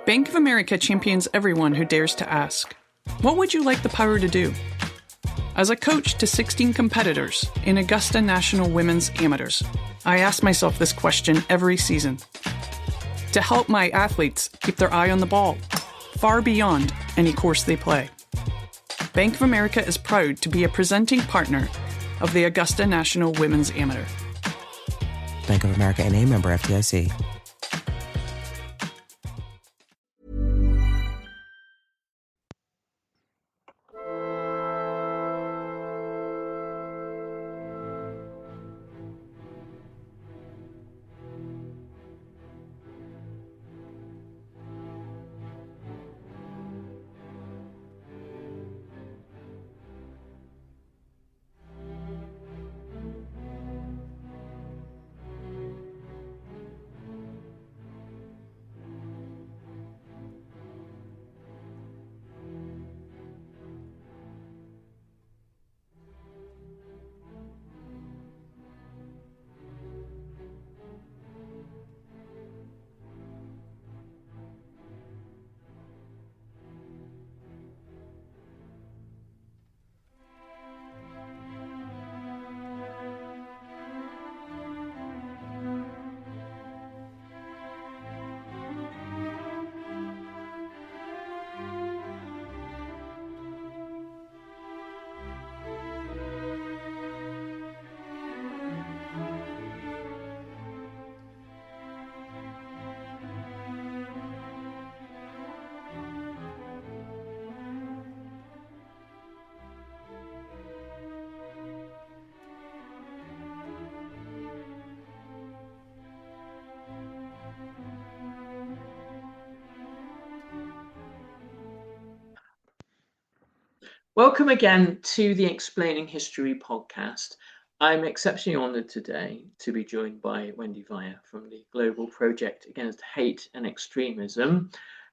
Bank of America champions everyone who dares to ask, what would you like the power to do? As a coach to 16 competitors in Augusta National Women's Amateurs, I ask myself this question every season. To help my athletes keep their eye on the ball, far beyond any course they play. Bank of America is proud to be a presenting partner of the Augusta National Women's Amateur. Bank of America N.A. member FDIC. Welcome again to the Explaining History podcast. I'm exceptionally honoured today to be joined by Wendy Via from the Global Project Against Hate and Extremism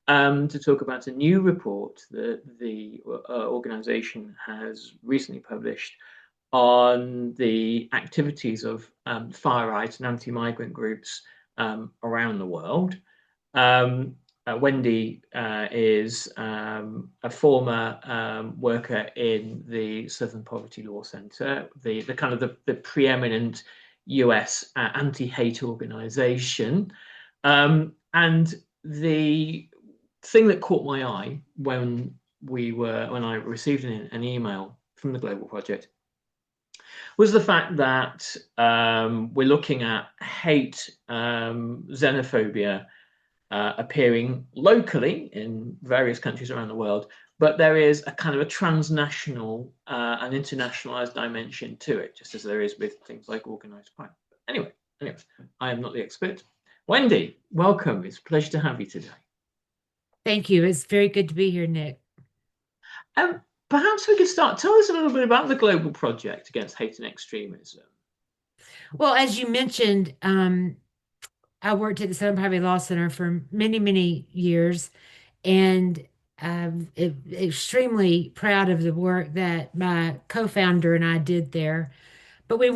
to talk about a new report that the organisation has recently published on the activities of far-right and anti-migrant groups around the world. Wendy is a former worker in the Southern Poverty Law Center, the preeminent US anti-hate organization. And the thing that caught my eye when I received an email from the Global Project was the fact that we're looking at hate, xenophobia, appearing locally in various countries around the world, but there is a kind of a transnational and internationalized dimension to it, just as there is with things like organized crime. Anyway, I am not the expert. Wendy, welcome. It's a pleasure to have you today. Thank you. It's very good to be here, Nick. Perhaps we could start. Tell us a little bit about the Global Project Against Hate and Extremism. Well, as you mentioned, I worked at the Southern Poverty Law Center for many, many years, and I'm extremely proud of the work that my co-founder and I did there. But we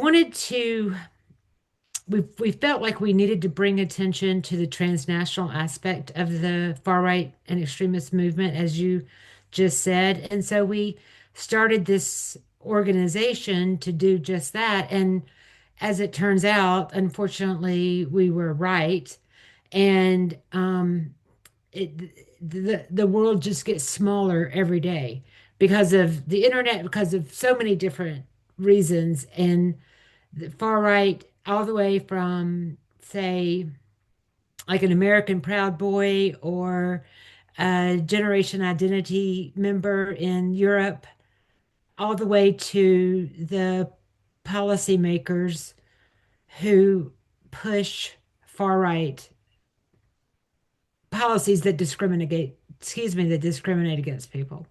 felt like we needed to bring attention to the transnational aspect of the far-right and extremist movement, as you just said. And so we started this organization to do just that. And as it turns out, unfortunately, we were right. And the world just gets smaller every day because of the internet, because of so many different reasons. And the far right, all the way from, say, like an American Proud Boy or a Generation Identity member in Europe, all the way to the policymakers who push far right policies that discriminate against people.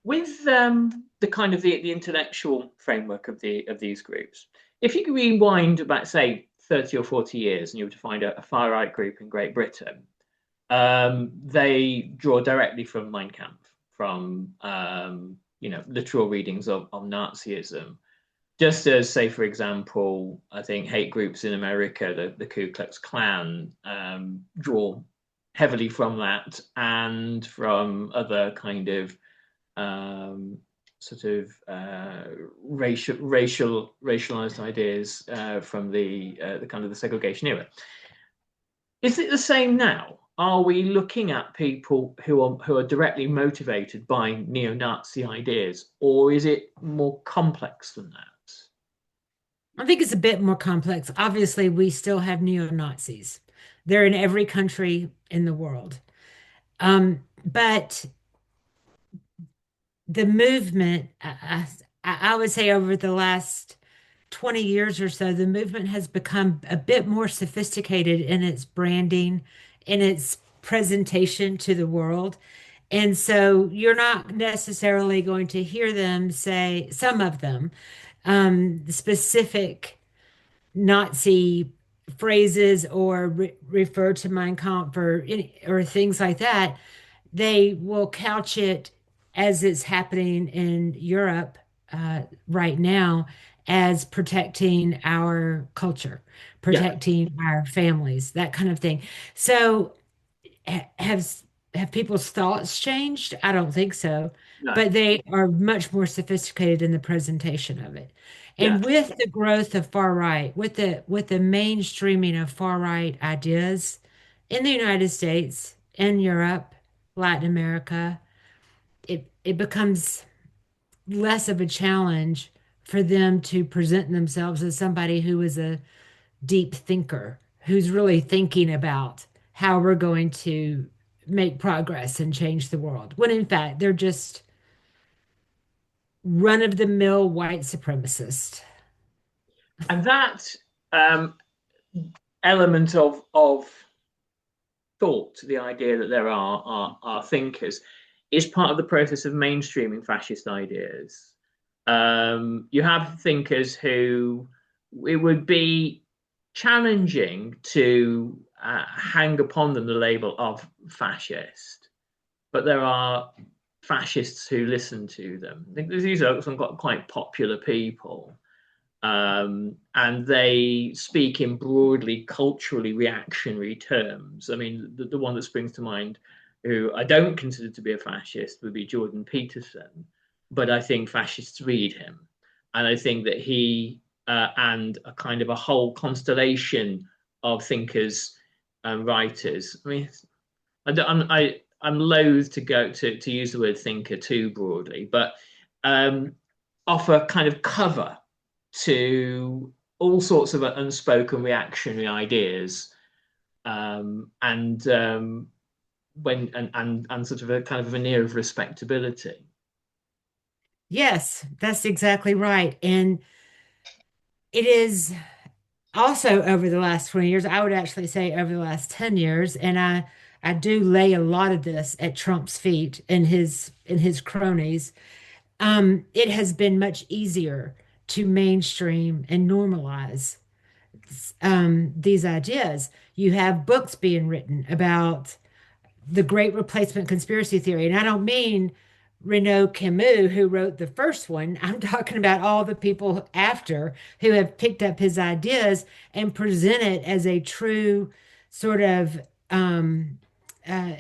With the kind of the intellectual framework of these groups, if you could rewind about, say, 30 or 40 years and you were to find a far right group in Great Britain, they draw directly from Mein Kampf, from literal readings of Nazism. Just as, say, for example, I think hate groups in America, the Ku Klux Klan, draw heavily from that and from other kind of sort of racialized ideas from the kind of the segregation era. Is it the same now? Are we looking at people who are directly motivated by neo-Nazi ideas, or is it more complex than that? I think it's a bit more complex. Obviously, we still have neo-Nazis. They're in every country in the world. But the movement, I would say over the last 20 years or so, the movement has become a bit more sophisticated in its branding, in its presentation to the world. And so you're not necessarily going to hear them say, some of them, specific Nazi phrases or refer to Mein Kampf or things like that. They will couch it as it's happening in Europe right now as protecting our culture, protecting our families, that kind of thing. So have people's thoughts changed? I don't think so, No. but they are much more sophisticated in the presentation of it. Yeah. And with the growth of far right, with the mainstreaming of far right ideas in the United States, in Europe, Latin America, it becomes less of a challenge for them to present themselves as somebody who is a deep thinker, who's really thinking about how we're going to make progress and change the world. When in fact, they're just run of the mill white supremacists. And that element of thought, the idea that there are thinkers, is part of the process of mainstreaming fascist ideas. You have thinkers who it would be challenging to hang upon them the label of fascist, but there are fascists who listen to them. I think these are some quite popular people. And they speak in broadly culturally reactionary terms. I mean, the one that springs to mind, who I don't consider to be a fascist, would be Jordan Peterson, but I think fascists read him, and I think that he and a kind of a whole constellation of thinkers and writers. I mean, I'm loath to go to use the word thinker too broadly, but offer kind of cover to all sorts of unspoken reactionary ideas, and sort of a kind of a veneer of respectability. Yes, that's exactly right. And it is also over the last 20 years, I would actually say over the last 10 years, and I do lay a lot of this at Trump's feet and his cronies. It has been much easier to mainstream and normalize these ideas. You have books being written about the Great Replacement conspiracy theory, and I don't mean Renaud Camus, who wrote the first one. I'm talking about all the people after who have picked up his ideas and present it as a true sort of uh,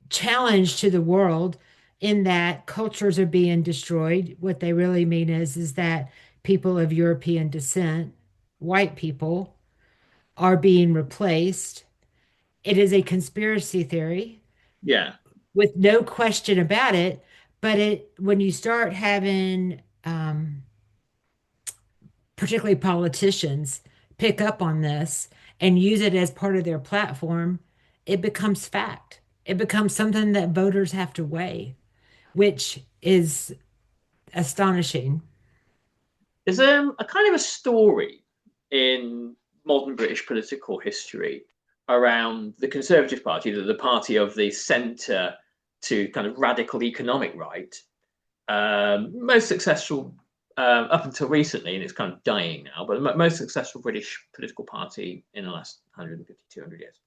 challenge to the world, in that cultures are being destroyed. What they really mean is that people of European descent, white people, are being replaced. It is a conspiracy theory. Yeah. With no question about it. But when you start having particularly politicians pick up on this and use it as part of their platform, it becomes fact. It becomes something that voters have to weigh, which is astonishing. There's a kind of a story in modern British political history around the Conservative Party, the party of the centre to kind of radical economic right, most successful up until recently, and it's kind of dying now, but the most successful British political party in the last 150, 200 years,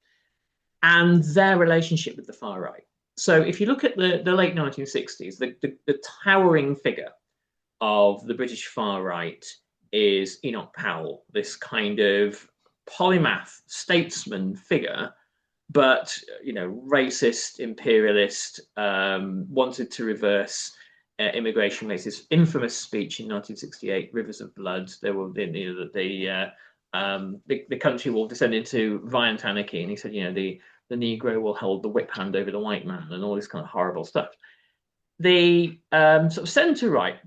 and their relationship with the far right. So if you look at the late 1960s, the towering figure of the British far right is Enoch Powell, this kind of polymath statesman figure, but racist, imperialist, wanted to reverse immigration. Makes this infamous speech in 1968, "Rivers of Blood." There will, the country will descend into violent anarchy, and he said, the Negro will hold the whip hand over the white man, and all this kind of horrible stuff. The sort of centre-right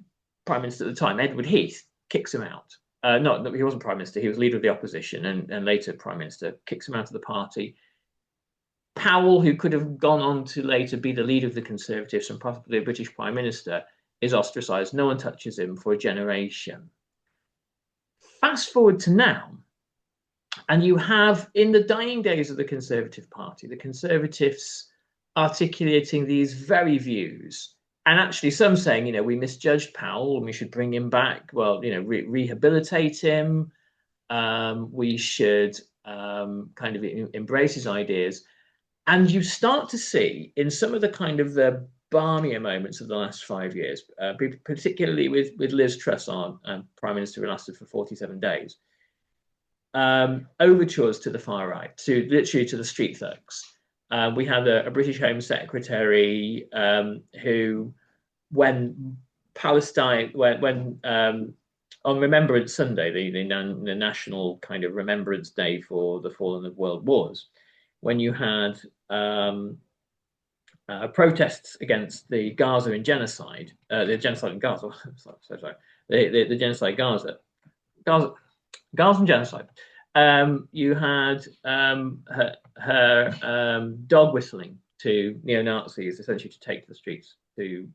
Prime Minister at the time, Edward Heath, kicks him out. No, he wasn't Prime Minister, he was Leader of the Opposition and later Prime Minister, kicks him out of the party. Powell, who could have gone on to later be the leader of the Conservatives and possibly a British Prime Minister, is ostracised. No one touches him for a generation. Fast forward to now, and you have, in the dying days of the Conservative Party, the Conservatives articulating these very views, and actually some saying, we misjudged Powell and we should bring him back. Well, rehabilitate him. We should kind of embrace his ideas. And you start to see in some of the kind of the balmier moments of the last 5 years, particularly with Liz Truss, our Prime Minister, who lasted for 47 days, overtures to the far right, literally to the street thugs. We had a British Home Secretary who, when Palestine, when on Remembrance Sunday, the national kind of remembrance day for the fallen of world wars, when you had protests against the Gaza and genocide, the genocide in Gaza, sorry, the genocide Gaza and genocide. You had her dog whistling to neo-Nazis, essentially to take to the streets to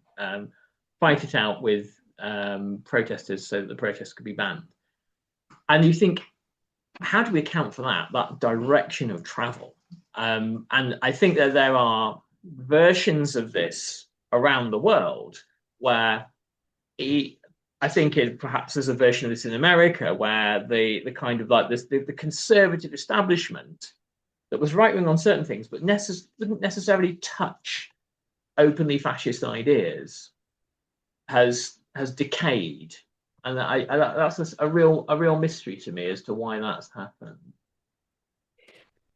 fight it out with protesters so that the protests could be banned. And you think, how do we account for that direction of travel? And I think that there are versions of this around the world where I think perhaps there's a version of this in America where the kind of like this, the conservative establishment that was right wing on certain things, but didn't necessarily touch openly fascist ideas, has decayed, and that's a real mystery to me as to why that's happened.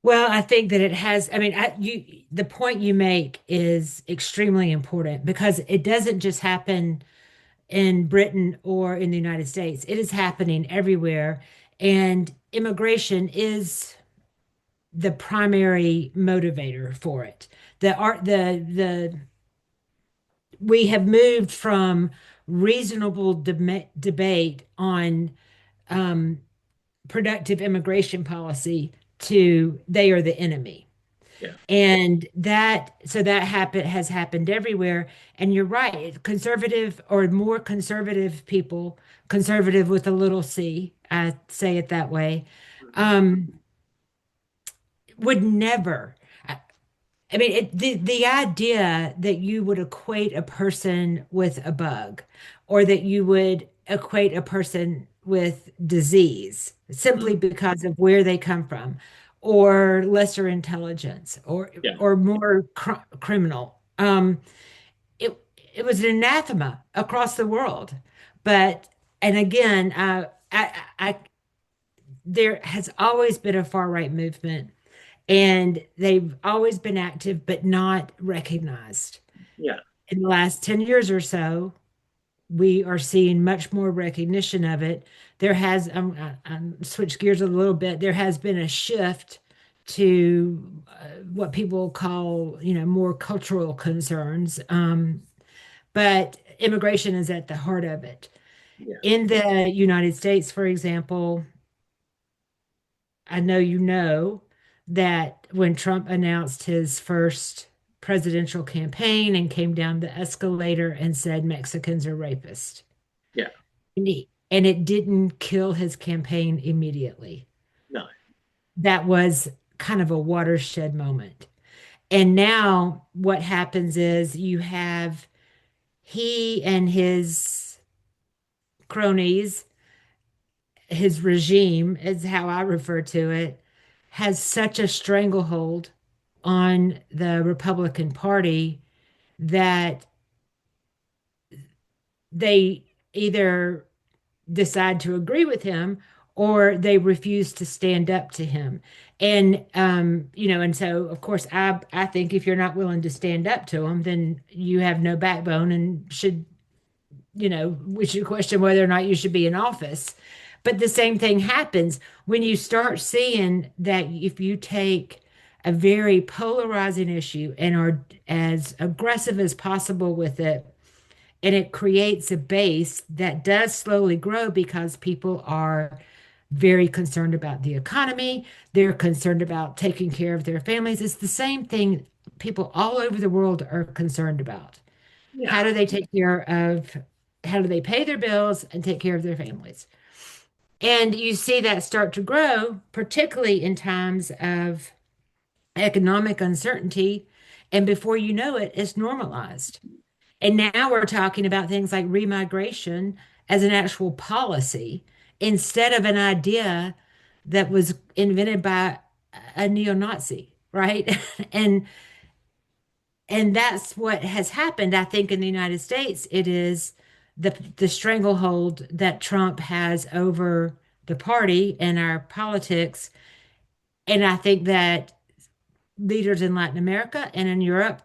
Well, I think that it has. I mean, the point you make is extremely important because it doesn't just happen in Britain or in the United States. It is happening everywhere, and immigration is the primary motivator for it. We have moved from reasonable debate on productive immigration policy to they are the enemy. Yeah. And that has happened everywhere. And you're right, conservative or more conservative people, conservative with a little c, I say it that way, would never. I mean, the idea that you would equate a person with a bug or that you would equate a person with disease simply because of where they come from or lesser intelligence or more criminal. It was an anathema across the world. And again, there has always been a far right movement. And they've always been active, but not recognized. Yeah. In the last 10 years or so, we are seeing much more recognition of it. There has, switch gears a little bit, there has been a shift to what people call, more cultural concerns. But immigration is at the heart of it. Yeah. In the United States, for example, I know that when Trump announced his first presidential campaign and came down the escalator and said Mexicans are rapists. Yeah. And it didn't kill his campaign immediately. No. That was kind of a watershed moment. And now what happens is you have he and his cronies, his regime is how I refer to it, has such a stranglehold on the Republican Party that they either decide to agree with him or they refuse to stand up to him. And and so of course I think if you're not willing to stand up to them, then you have no backbone and should, we should question whether or not you should be in office. But the same thing happens when you start seeing that if you take a very polarizing issue and are as aggressive as possible with it, and it creates a base that does slowly grow because people are very concerned about the economy. They're concerned about taking care of their families. It's the same thing people all over the world are concerned about. Yeah. How do they take care of, how do they pay their bills and take care of their families? And you see that start to grow, particularly in times of economic uncertainty. And before you know it, it's normalized. And now we're talking about things like remigration as an actual policy instead of an idea that was invented by a neo-Nazi, right? and and that's what has happened, I think, in the United States. It is the stranglehold that Trump has over the party and our politics. And I think that leaders in Latin America and in Europe,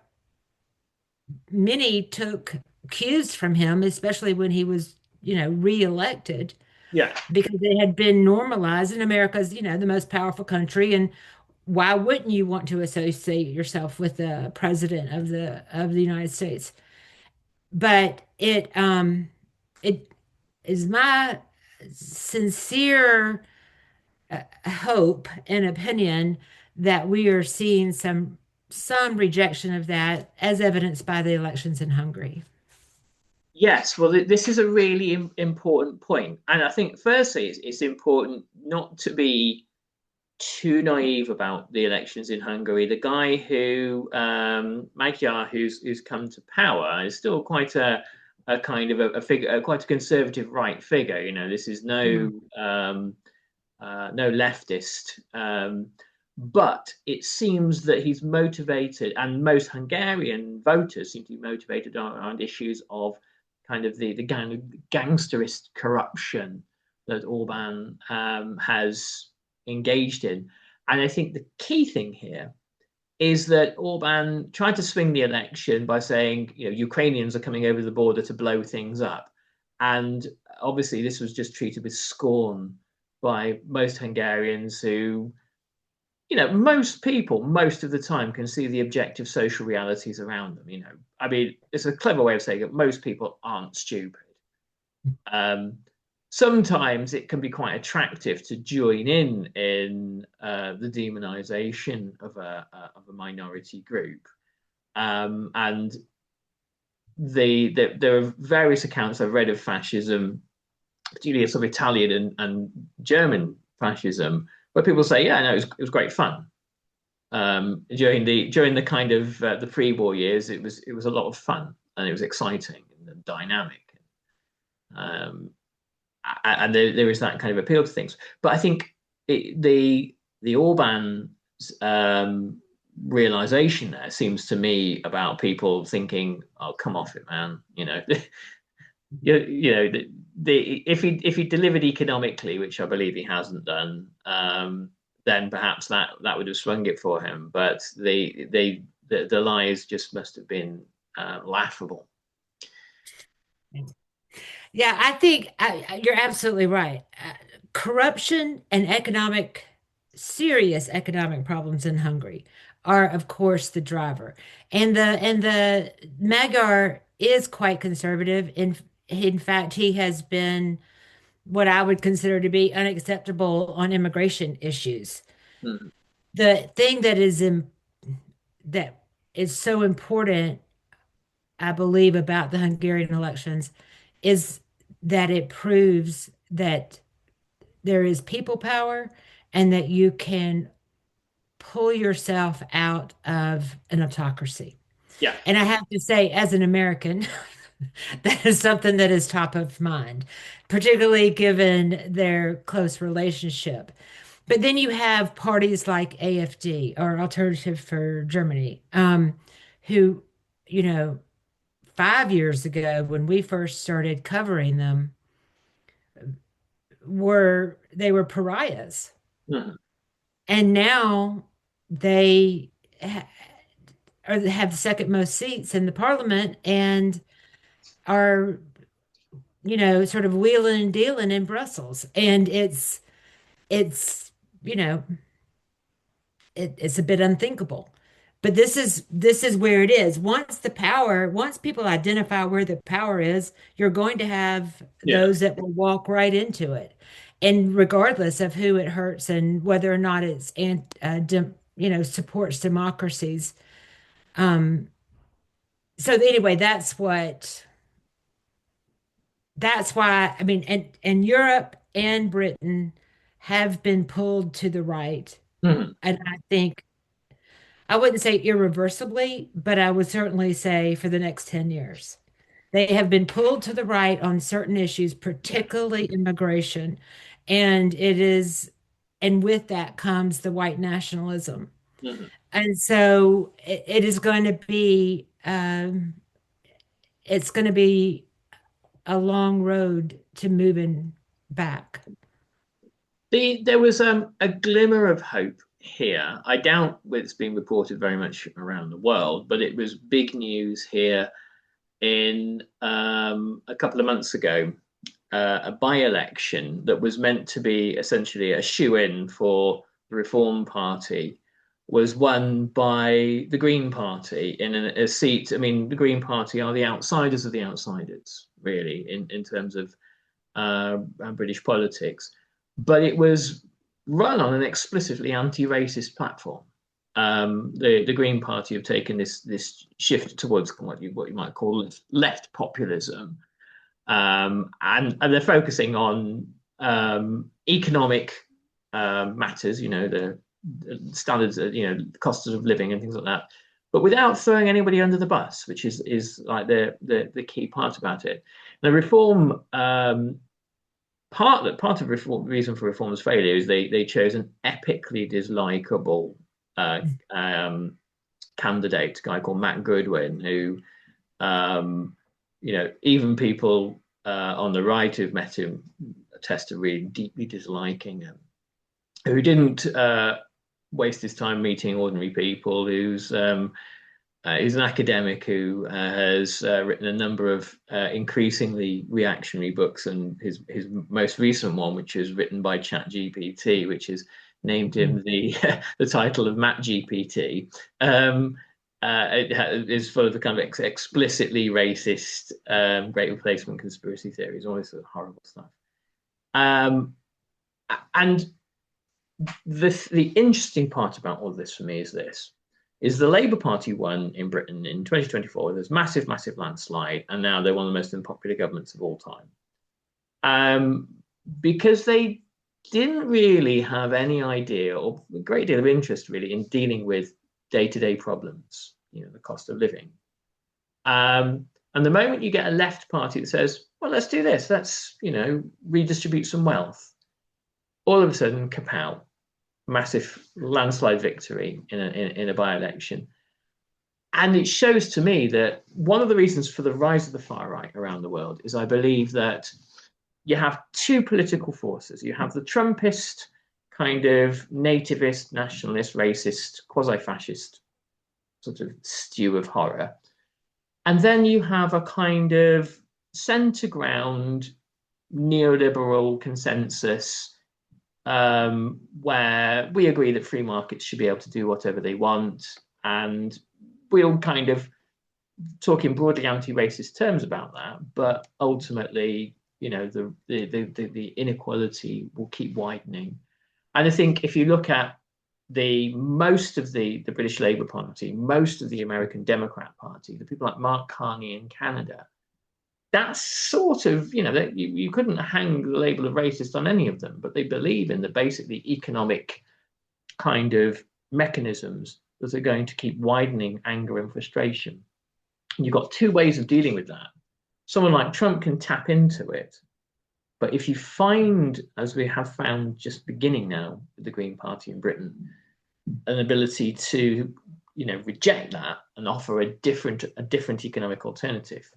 many took cues from him, especially when he was, reelected, Yeah. because they had been normalized. And America's, the most powerful country. And why wouldn't you want to associate yourself with the president of the United States? But it is my sincere hope and opinion that we are seeing some rejection of that, as evidenced by the elections in Hungary. Yes, well, this is a really important point, and I think firstly, it's important not to be too naive about the elections in Hungary. The guy who Magyar, who's come to power, is still quite a kind of a figure, quite a conservative right figure. This is no Mm. no leftist. But it seems that he's motivated, and most Hungarian voters seem to be motivated around issues of kind of the gangsterist corruption that Orban has engaged in. And I think the key thing here is that Orban tried to swing the election by saying, Ukrainians are coming over the border to blow things up. And obviously, this was just treated with scorn by most Hungarians who, most people, most of the time, can see the objective social realities around them. I mean, it's a clever way of saying it. Most people aren't stupid. Sometimes it can be quite attractive to join in the demonization of a minority group, and there are various accounts I've read of fascism, particularly sort of Italian and German fascism, where people say, "Yeah, no, it was great fun." During the kind of the pre-war years, it was a lot of fun and it was exciting and dynamic. And there is that kind of appeal to things. But I think the Orban realization there seems to me about people thinking, "Oh, come off it, man." If he delivered economically, which I believe he hasn't done, then perhaps that would have swung it for him. But the lies just must have been laughable. Yeah, I think you're absolutely right. Corruption and serious economic problems in Hungary are, of course, the driver. And the Magyar is quite conservative. In fact, he has been what I would consider to be unacceptable on immigration issues. Hmm. The thing that is so important, I believe, about the Hungarian elections is that it proves that there is people power and that you can pull yourself out of an autocracy. Yeah. And I have to say, as an American, that is something that is top of mind, particularly given their close relationship. But then you have parties like AfD, or Alternative for Germany, who, you know, 5 years ago when we first started covering them, were pariahs, Mhm. and now they have the second most seats in the parliament and are, sort of wheeling and dealing in Brussels. And it's you know it's a bit unthinkable. But this is where it is. Once people identify where the power is, you're going to have Yeah. those that will walk right into it. And regardless of who it hurts and whether or not it's supports democracies. Um, so anyway, that's why, I mean, and Europe and Britain have been pulled to the right. Mhm. And I think I wouldn't say irreversibly, but I would certainly say for the next 10 years. They have been pulled to the right on certain issues, Yeah. particularly immigration. And and with that comes the white nationalism. Mhm. And so it is going to be, it's going to be a long road to moving back. There was a glimmer of hope here. I doubt it's been reported very much around the world, but it was big news here in a couple of months ago. A by-election that was meant to be essentially a shoe-in for the Reform Party was won by the Green Party in a seat. I mean, the Green Party are the outsiders of the outsiders, really, in terms of British politics. But it was run on an explicitly anti-racist platform. The Green Party have taken this shift towards what you might call left populism, and they're focusing on economic matters, the standards, costs of living and things like that, but without throwing anybody under the bus, which is like the key part about it. The reform part of reform reason for reform's failure is they chose an epically dislikable candidate, a guy called Matt Goodwin, who even people on the right who've met him attest to really deeply disliking him, who didn't waste his time meeting ordinary people, he's an academic who has written a number of increasingly reactionary books, and his most recent one, which is written by ChatGPT, which has named him the the title of Matt GPT. It is full of the kind of explicitly racist Great Replacement conspiracy theories, all this sort of horrible stuff. And the interesting part about all this for me is the Labour Party won in Britain in 2024. There's massive landslide, and now they're one of the most unpopular governments of all time. Because they didn't really have any idea or a great deal of interest really in dealing with day-to-day problems, the cost of living. And the moment you get a left party that says, well, let's do this, let's, redistribute some wealth, all of a sudden, kapow, massive landslide victory in a by-election. And it shows to me that one of the reasons for the rise of the far right around the world is I believe that you have two political forces. You have the Trumpist kind of nativist, nationalist, racist, quasi-fascist sort of stew of horror. And then you have a kind of centre ground neoliberal consensus where we agree that free markets should be able to do whatever they want, and we'll kind of talk in broadly anti-racist terms about that, but ultimately, the inequality will keep widening. And I think if you look at most of the British Labour Party, most of the American Democrat Party, the people like Mark Carney in Canada, that's sort of, you couldn't hang the label of racist on any of them, but they believe in the basically economic kind of mechanisms that are going to keep widening anger and frustration. And you've got two ways of dealing with that. Someone like Trump can tap into it, but if you find, as we have found just beginning now with the Green Party in Britain, an ability to, reject that and offer a different economic alternative,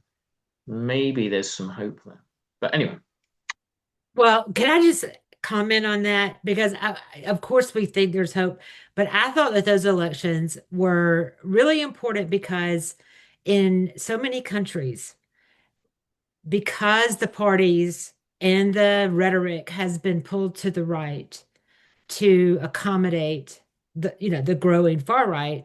maybe there's some hope there. But anyway. Well, can I just comment on that? Because of course we think there's hope, but I thought that those elections were really important because in so many countries, because the parties and the rhetoric has been pulled to the right to accommodate the growing far right,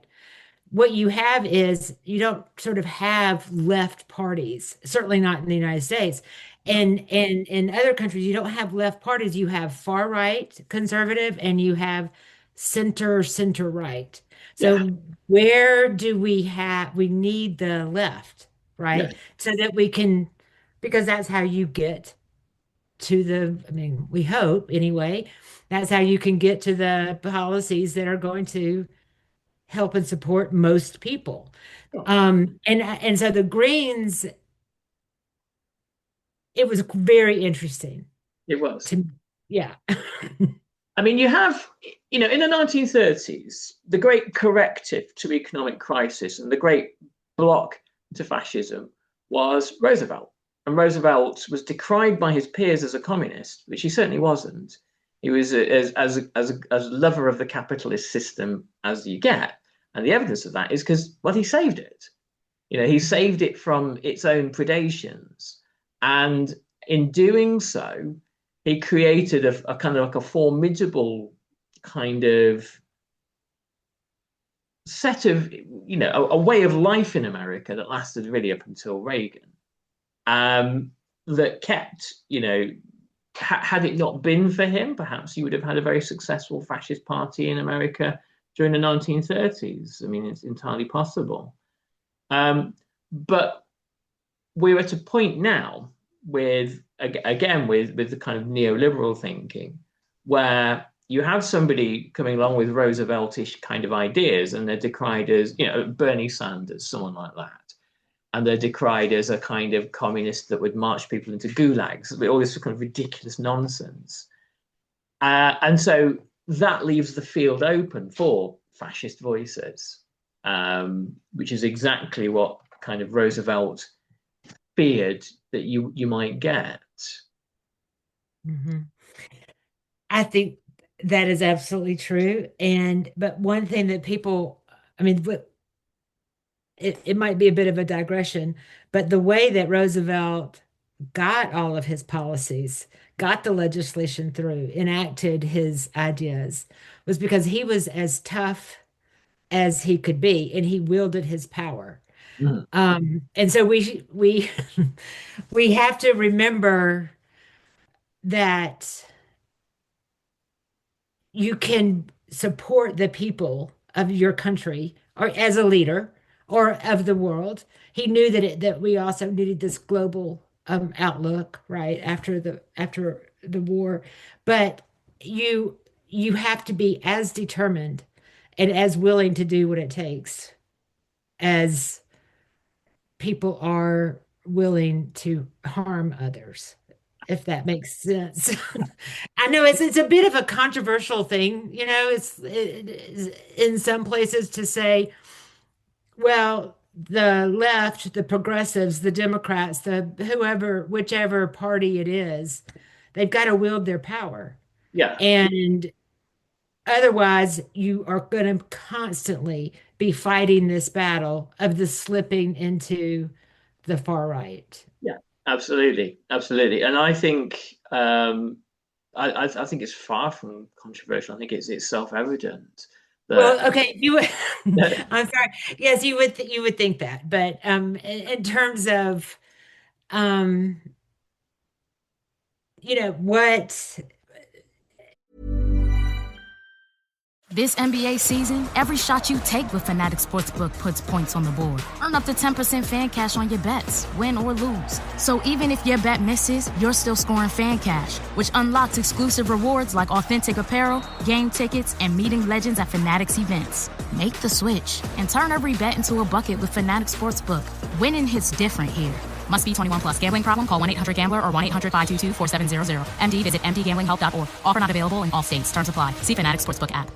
what you have is you don't sort of have left parties, certainly not in the United States. And in other countries, you don't have left parties. You have far right conservative and you have center right. Yeah, So where do we need the left, yeah, right? So that we can, because that's how you get to I mean, we hope anyway, that's how you can get to the policies that are going to help and support most people. sure. And so the Greens, it was very interesting It was. to, yeah. I mean, you have, in the 1930s, the great corrective to economic crisis and the great block to fascism was Roosevelt. And Roosevelt was decried by his peers as a communist, which he certainly wasn't. He was as lover of the capitalist system as you get. And the evidence of that is because, well, he saved it. He saved it from its own predations. And in doing so, he created a kind of like a formidable kind of set of, a way of life in America that lasted really up until Reagan. That kept, had it not been for him, perhaps you would have had a very successful fascist party in America during the 1930s. I mean, it's entirely possible. But we're at a point now with the kind of neoliberal thinking where you have somebody coming along with Rooseveltish kind of ideas and they're decried as, Bernie Sanders, someone like that. And they're decried as a kind of communist that would march people into gulags, all this kind of ridiculous nonsense. And so that leaves the field open for fascist voices, which is exactly what kind of Roosevelt feared that you might get. Mm-hmm. I think that is absolutely true. But one thing that people, I mean, it might be a bit of a digression, but the way that Roosevelt got all of his policies, got the legislation through, enacted his ideas, was because he was as tough as he could be, and he wielded his power. Mm. And so we we have to remember that you can support the people of your country or as a leader or of the world. He knew that we also needed this global outlook, right, after the war. But you have to be as determined and as willing to do what it takes as people are willing to harm others, if that makes sense. I know it's a bit of a controversial thing, it's in some places to say, well, the left, the progressives, the Democrats, whichever party it is, they've got to wield their power. Yeah. And otherwise, you are going to constantly be fighting this battle of the slipping into the far right. Yeah, absolutely, absolutely. And I think I think it's far from controversial. I think it's self-evident that. Well, okay, I'm sorry. Yes, you would think that, but in terms of um, what. This NBA season, every shot you take with Fanatic Sportsbook puts points on the board. Earn up to 10% fan cash on your bets, win or lose. So even if your bet misses, you're still scoring fan cash, which unlocks exclusive rewards like authentic apparel, game tickets, and meeting legends at Fanatic's events. Make the switch and turn every bet into a bucket with Fanatic Sportsbook. Winning hits different here. Must be 21 plus. Gambling problem? Call 1-800-GAMBLER or 1-800-522-4700. MD, visit mdgamblinghelp.org. Offer not available in all states. Terms apply. See Fanatic Sportsbook app.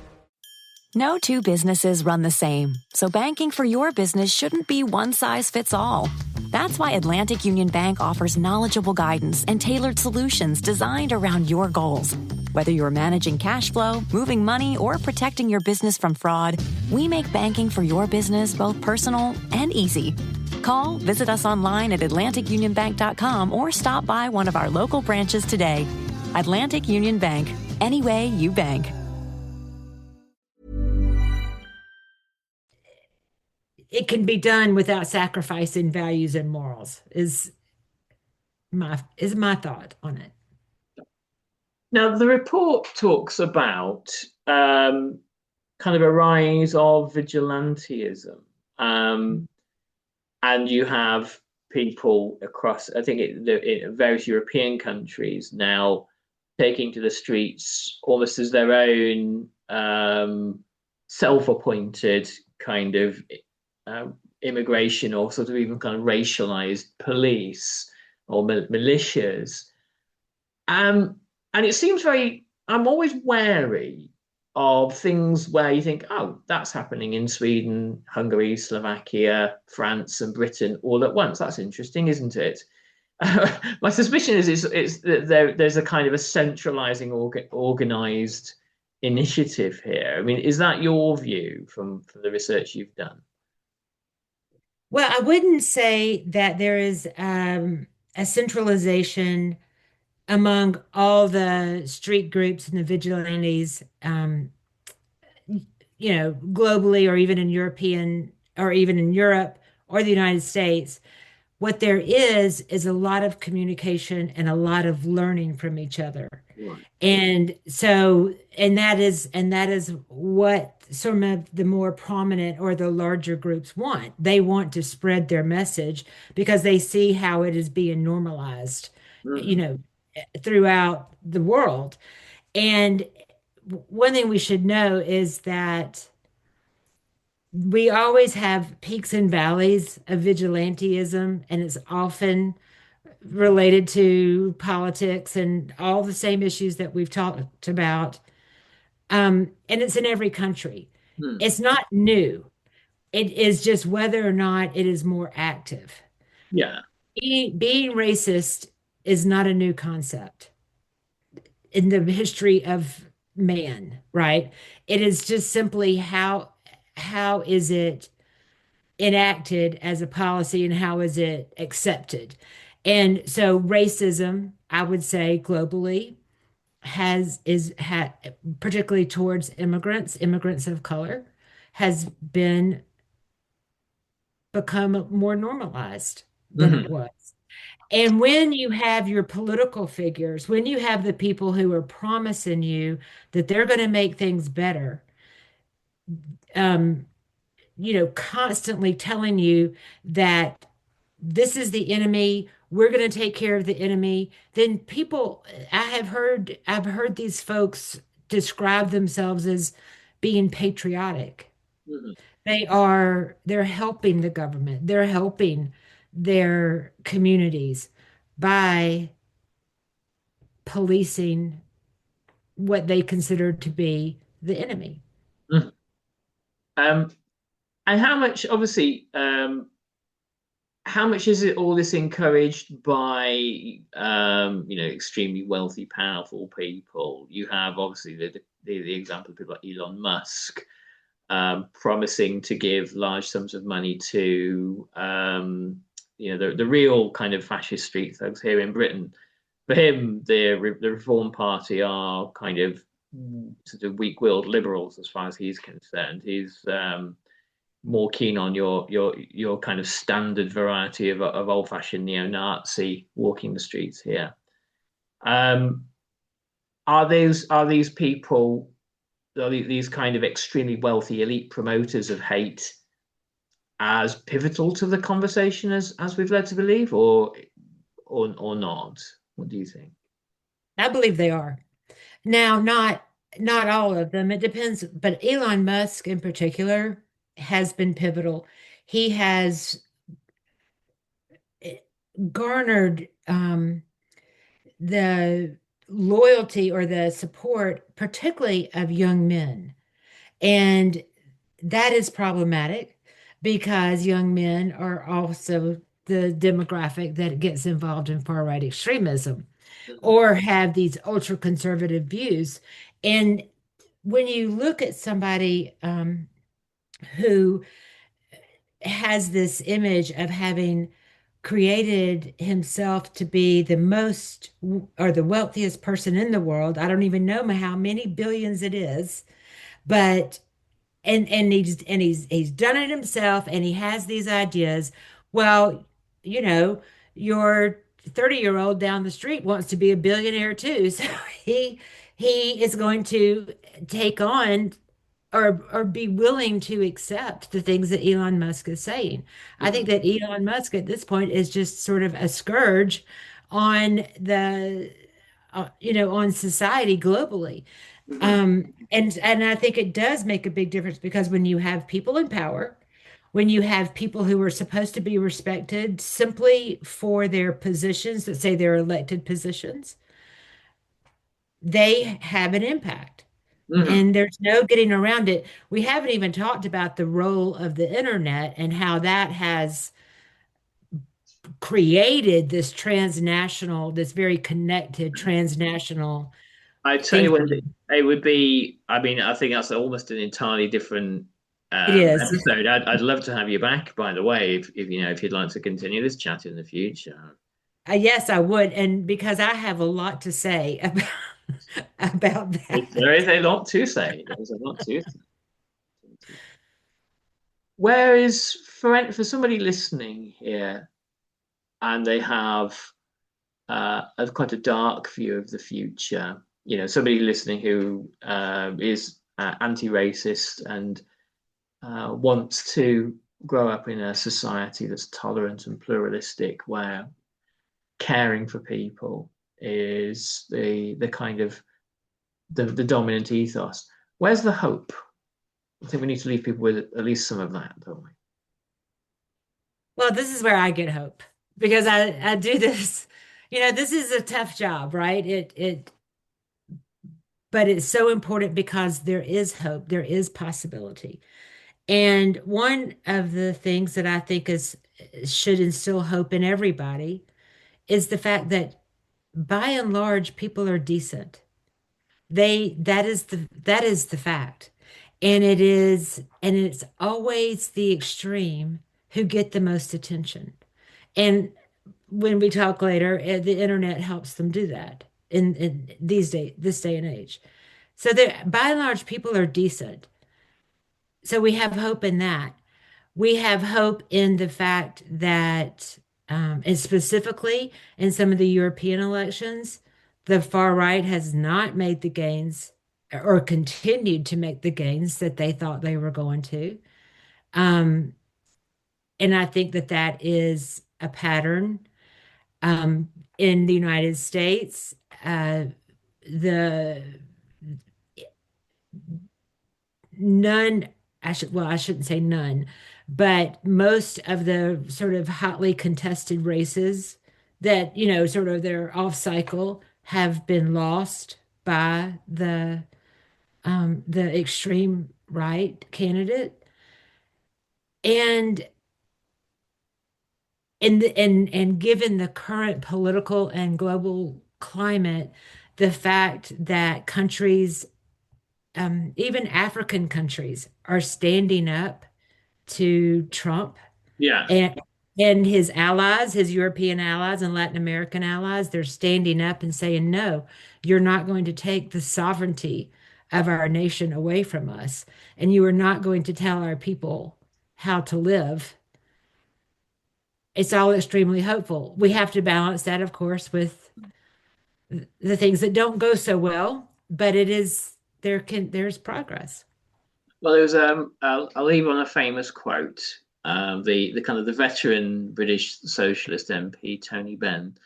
No two businesses run the same, so banking for your business shouldn't be one size fits all. That's why Atlantic Union Bank offers knowledgeable guidance and tailored solutions designed around your goals. Whether you're managing cash flow, moving money, or protecting your business from fraud, we make banking for your business both personal and easy. Call, visit us online at atlanticunionbank.com, or stop by one of our local branches today. Atlantic Union Bank. Any way you bank. It can be done without sacrificing values and morals, is my thought on it. Now, the report talks about kind of a rise of vigilantism. And you have people across, I think, in various European countries now taking to the streets almost as their own self-appointed kind of immigration, or sort of even kind of racialized police or militias. And it seems I'm always wary of things where you think, oh, that's happening in Sweden, Hungary, Slovakia, France, and Britain all at once. That's interesting, isn't it? My suspicion is it's that there's a kind of a centralizing organized initiative here. I mean, is that your view from the research you've done? Well, I wouldn't say that there is a centralization among all the street groups and the vigilantes, globally, or even in European, or even in Europe or the United States. What there is a lot of communication and a lot of learning from each other. Right. And that is what some of the more prominent or the larger groups want. They want to spread their message because they see how it is being normalized, throughout the world. And one thing we should know is that we always have peaks and valleys of vigilantism, and it's often related to politics and all the same issues that we've talked about. And it's in every country. It's not new. It is just whether or not it is more active. Yeah. Being racist is not a new concept in the history of man, right? It is just simply how is it enacted as a policy and how is it accepted? And so racism, I would say globally, particularly towards immigrants of color, has become more normalized than it was. And when you have your political figures, when you have the people who are promising you that they're going to make things better, constantly telling you that this is the enemy, we're going to take care of the enemy, then I've heard these folks describe themselves as being patriotic. They're helping the government, they're helping their communities by policing what they consider to be the enemy. And how much, obviously, how much is it all this encouraged by extremely wealthy, powerful people? You have obviously the example of people like Elon Musk promising to give large sums of money to the real kind of fascist street thugs here in Britain. For him, the Reform Party are kind of sort of weak-willed liberals as far as he's concerned. He's more keen on your kind of standard variety of old-fashioned neo-Nazi walking the streets here. Are these people, these kind of extremely wealthy elite promoters of hate, as pivotal to the conversation as we've led to believe, or not? What do you think? I believe they are. Now, not all of them. It depends, but Elon Musk in particular has been pivotal. He has garnered the loyalty or the support, particularly of young men. And that is problematic because young men are also the demographic that gets involved in far right extremism or have these ultra conservative views. And when you look at somebody who has this image of having created himself to be the most or the wealthiest person in the world, I don't even know how many billions it is, but he's done it himself and he has these ideas. Well, you know, your 30-year-old down the street wants to be a billionaire too. So he is going to take on or be willing to accept the things that Elon Musk is saying. I think that Elon Musk at this point is just sort of a scourge on the on society globally. And I think it does make a big difference because when you have people in power, when you have people who are supposed to be respected simply for their positions that say they're elected positions, they have an impact. And there's no getting around it. We haven't even talked about the role of the internet and how that has created this transnational, this very connected transnational I tell you what, thinking. it would be. I mean, I think that's almost an entirely different It is. episode. I'd love to have you back, by the way, if if you'd like to continue this chat in the future. Yes, I would. And because I have a lot to say about There is that. a lot to say. There's a lot to say. Whereas for somebody listening here, and they have quite a dark view of the future, somebody listening who is anti-racist and wants to grow up in a society that's tolerant and pluralistic, where caring for people is the kind of the dominant ethos. Where's the hope? I think we need to leave people with at least some of that, don't we? Well, this is where I get hope because I do this. This is a tough job, right? But it's so important because there is hope, there is possibility. And one of the things that I think is should instill hope in everybody is the fact that by and large people are decent. That is the fact. And it's always the extreme who get the most attention. And when we talk later, the internet helps them do that in this day and age. So by and large, people are decent. So we have hope in that. We have hope in the fact that, and specifically in some of the European elections, the far right has not made the gains or continued to make the gains that they thought they were going to. Um, and I think that that is a pattern. In the United States, the none, I shouldn't say none, but most of the sort of hotly contested races that, sort of they're off cycle have been lost by the extreme right candidate. And and given the current political and global climate, the fact that countries, even African countries, are standing up to Trump Yeah. and his allies, his European allies and Latin American allies, they're standing up and saying, no, you're not going to take the sovereignty of our nation away from us, and you are not going to tell our people how to live. It's all extremely hopeful. We have to balance that, of course, with the things that don't go so well, but there's progress. Well, I'll leave on a famous quote. The kind of the veteran British socialist MP Tony Benn,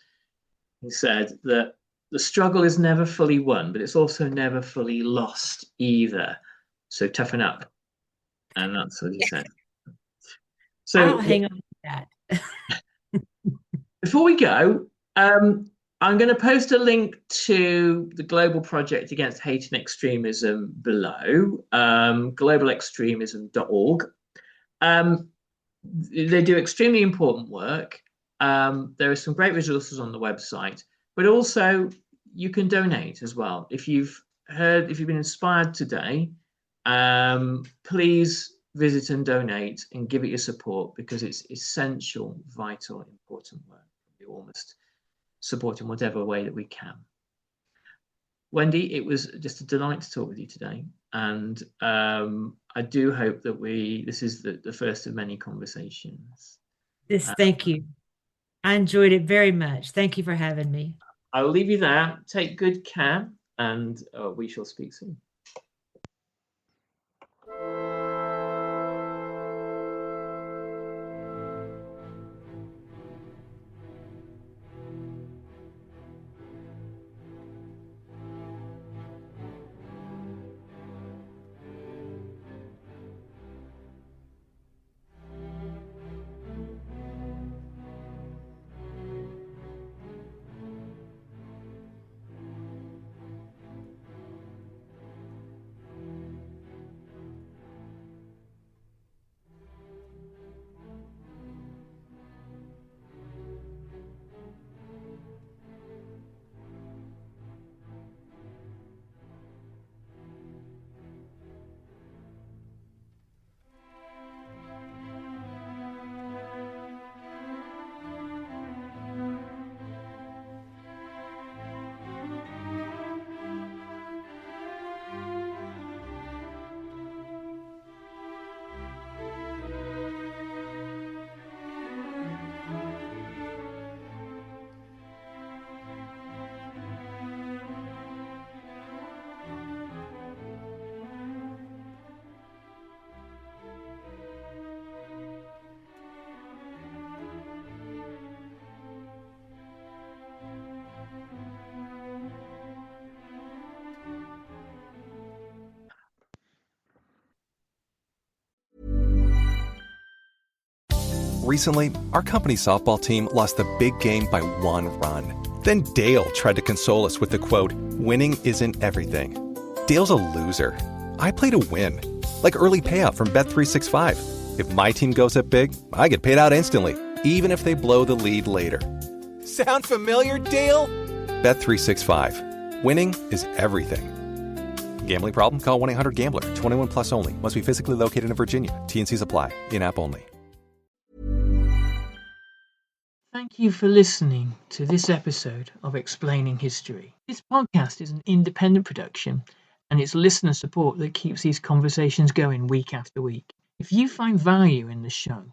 he said that the struggle is never fully won, but it's also never fully lost either. So toughen up, and that's what he said. So I'll hang on to that. before we go, I'm going to post a link to the Global Project Against Hate and Extremism below, globalextremism.org. They do extremely important work. There are some great resources on the website, but also you can donate as well. If you've been inspired today, please visit and donate and give it your support, because it's essential, vital, important work. We almost support in whatever way that we can. Wendy, it was just a delight to talk with you today, and I do hope that this is the first of many conversations. Thank you. I enjoyed it very much. Thank you for having me. I'll leave you there. Take good care, and we shall speak soon. Recently, our company softball team lost the big game by 1 run. Then Dale tried to console us with the quote, "Winning isn't everything." Dale's a loser. I play to win. Like early payout from Bet365. If my team goes up big, I get paid out instantly, even if they blow the lead later. Sound familiar, Dale? Bet365. Winning is everything. Gambling problem? Call 1-800-GAMBLER. 21 plus only. Must be physically located in Virginia. T&Cs apply. In-app only. Thank you for listening to this episode of Explaining History. This podcast is an independent production, and it's listener support that keeps these conversations going week after week. If you find value in the show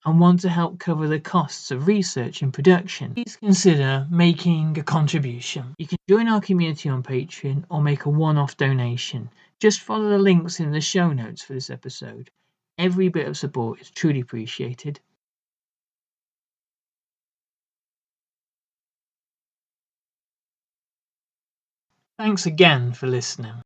and want to help cover the costs of research and production, please consider making a contribution. You can join our community on Patreon or make a one-off donation. Just follow the links in the show notes for this episode. Every bit of support is truly appreciated. Thanks again for listening.